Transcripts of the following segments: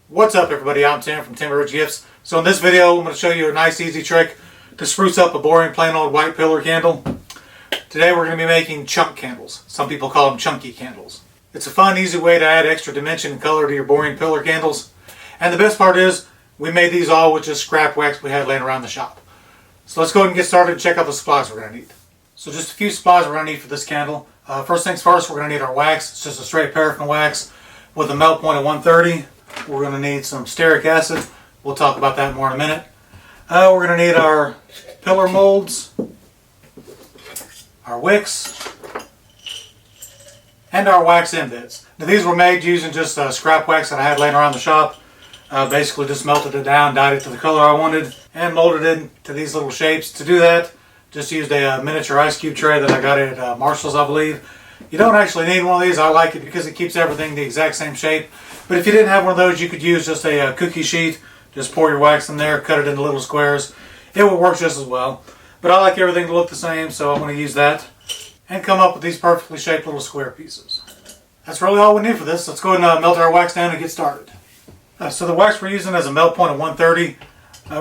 What's up everybody, I'm Tim from Tim Ridge Gifts. So in this video I'm going to show you a nice easy trick to spruce up a boring plain old white pillar candle. Today we're going to be making chunk candles. Some people call them chunky candles. It's a fun, easy way to add extra dimension and color to your boring pillar candles. And the best part is, we made these all with just scrap wax we had laying around the shop. So let's go ahead and get started and check out the supplies we're going to need. So just a few supplies we're going to need for this candle. First things first, we're going to need our wax. It's just a straight paraffin wax with a melt point of 130. We're going to need some stearic acid. We'll talk about that more in a minute. We're going to need our pillar molds, our wicks, and our wax embeds. Now these were made using just scrap wax that I had laying around the shop. Basically just melted it down, dyed it to the color I wanted, and molded it into these little shapes. To do that, just used a miniature ice cube tray that I got at Marshall's, I believe. You don't actually need one of these. I like it because it keeps everything the exact same shape. But if you didn't have one of those, you could use just a cookie sheet. Just pour your wax in there, cut it into little squares. It would work just as well. But I like everything to look the same, so I'm going to use that. And come up with these perfectly shaped little square pieces. That's really all we need for this. Let's go ahead and melt our wax down and get started. So the wax we're using is a melt point of 130.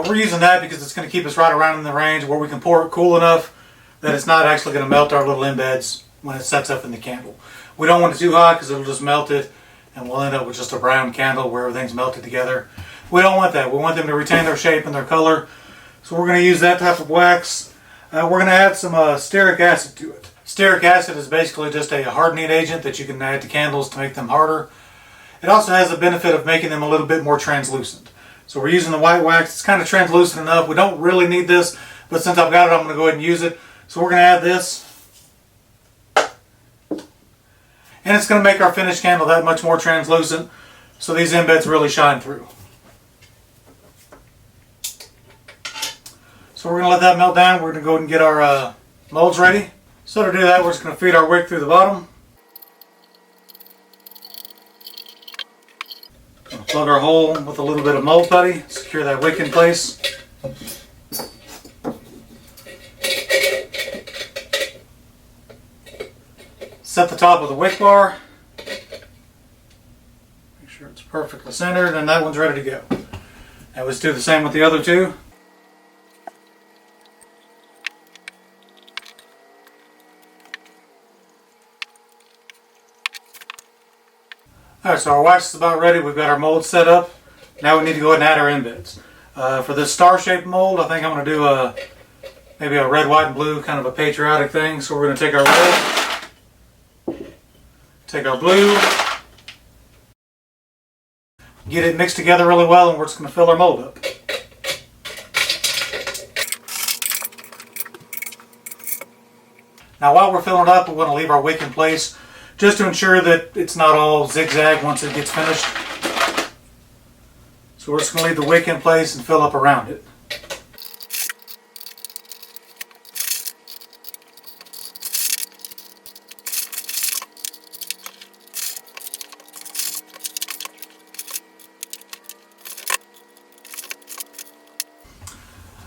We're using that because it's going to keep us right around in the range where we can pour it cool enough that it's not actually going to melt our little embeds when it sets up in the candle. We don't want it too hot because it'll just melt it and we'll end up with just a brown candle where everything's melted together. We don't want that. We want them to retain their shape and their color. So we're going to use that type of wax. We're going to add some stearic acid to it. Stearic acid is basically just a hardening agent that you can add to candles to make them harder. It also has the benefit of making them a little bit more translucent. So we're using the white wax. It's kind of translucent enough. We don't really need this, but since I've got it, I'm going to go ahead and use it. So we're going to add this. And it's going to make our finished candle that much more translucent, so these embeds really shine through. So we're going to let that melt down. We're going to go ahead and get our molds ready. So to do that, we're just going to feed our wick through the bottom. Plug our hole with a little bit of mold putty, secure that wick in place. Set the top of the wick bar. Make sure it's perfectly centered, and that one's ready to go. And let's do the same with the other two. Alright, so our wax is about ready. We've got our mold set up. Now we need to go ahead and add our embeds. For this star-shaped mold, I think I'm going to do maybe a red, white, and blue, kind of a patriotic thing. So we're going to take our red, take our blue, get it mixed together really well, and we're just going to fill our mold up. Now while we're filling it up, we want to leave our wick in place just to ensure that it's not all zigzag once it gets finished. So we're just going to leave the wick in place and fill up around it.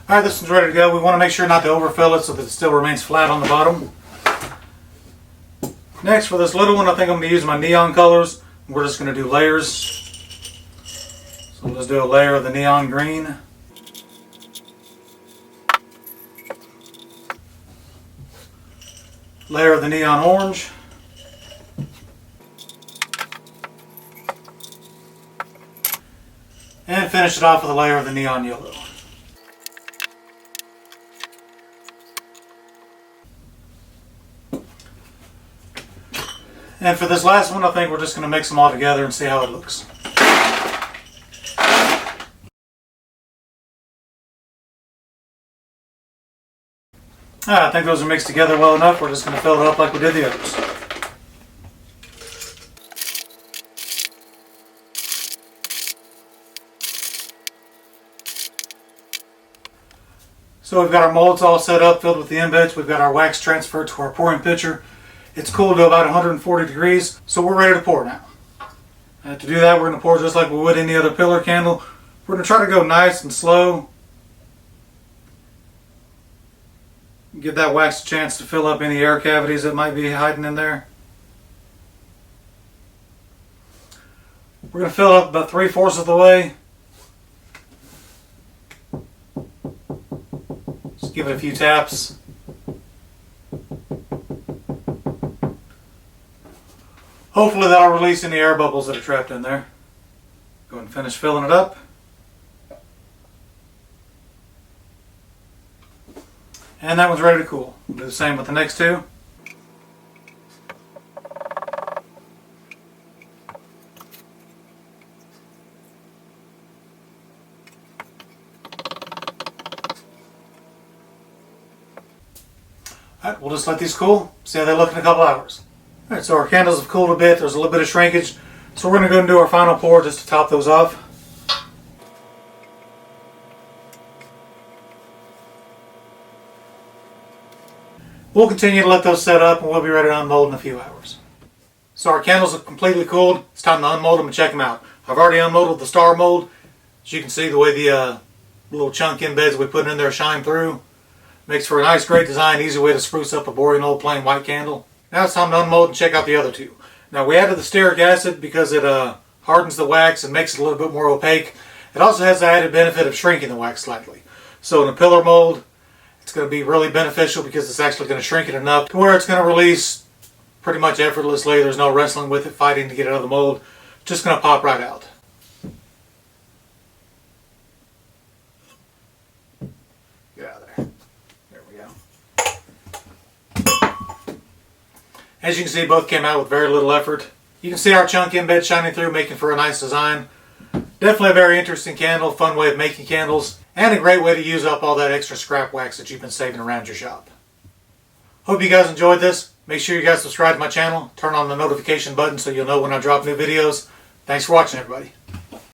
Alright, this one's ready to go. We want to make sure not to overfill it so that it still remains flat on the bottom. Next, for this little one, I think I'm going to use my neon colors. We're just going to do layers. So let's do a layer of the neon green. Layer of the neon orange. And finish it off with a layer of the neon yellow. And for this last one, I think we're just going to mix them all together and see how it looks. I think those are mixed together well enough. We're just going to fill it up like we did the others. So we've got our molds all set up, filled with the embeds. We've got our wax transferred to our pouring pitcher. It's cooled to about 140 degrees, so we're ready to pour now. To do that, we're going to pour just like we would any other pillar candle. We're going to try to go nice and slow. Give that wax a chance to fill up any air cavities that might be hiding in there. We're going to fill it up about 3/4 of the way. Just give it a few taps. Hopefully that'll release any air bubbles that are trapped in there. Go ahead and finish filling it up. And that one's ready to cool. We'll do the same with the next two. Alright, we'll just let these cool, see how they look in a couple hours. Alright, so our candles have cooled a bit, there's a little bit of shrinkage, so we're going to go and do our final pour just to top those off. We'll continue to let those set up and we'll be ready to unmold in a few hours. So our candles are completely cooled, it's time to unmold them and check them out. I've already unmolded the star mold. As you can see, the way the little chunk embeds we put in there shine through. Makes for a nice, great design, easy way to spruce up a boring old plain white candle. Now it's time to unmold and check out the other two. Now we added the stearic acid because it hardens the wax and makes it a little bit more opaque. It also has the added benefit of shrinking the wax slightly. So in a pillar mold, it's going to be really beneficial because it's actually going to shrink it enough to where it's going to release pretty much effortlessly. There's no wrestling with it, fighting to get it out of the mold. It's just going to pop right out. Get out of there. There we go. As you can see, both came out with very little effort. You can see our chunk embed shining through, making for a nice design. Definitely a very interesting candle, fun way of making candles, and a great way to use up all that extra scrap wax that you've been saving around your shop. Hope you guys enjoyed this. Make sure you guys subscribe to my channel, turn on the notification button so you'll know when I drop new videos. Thanks for watching, everybody.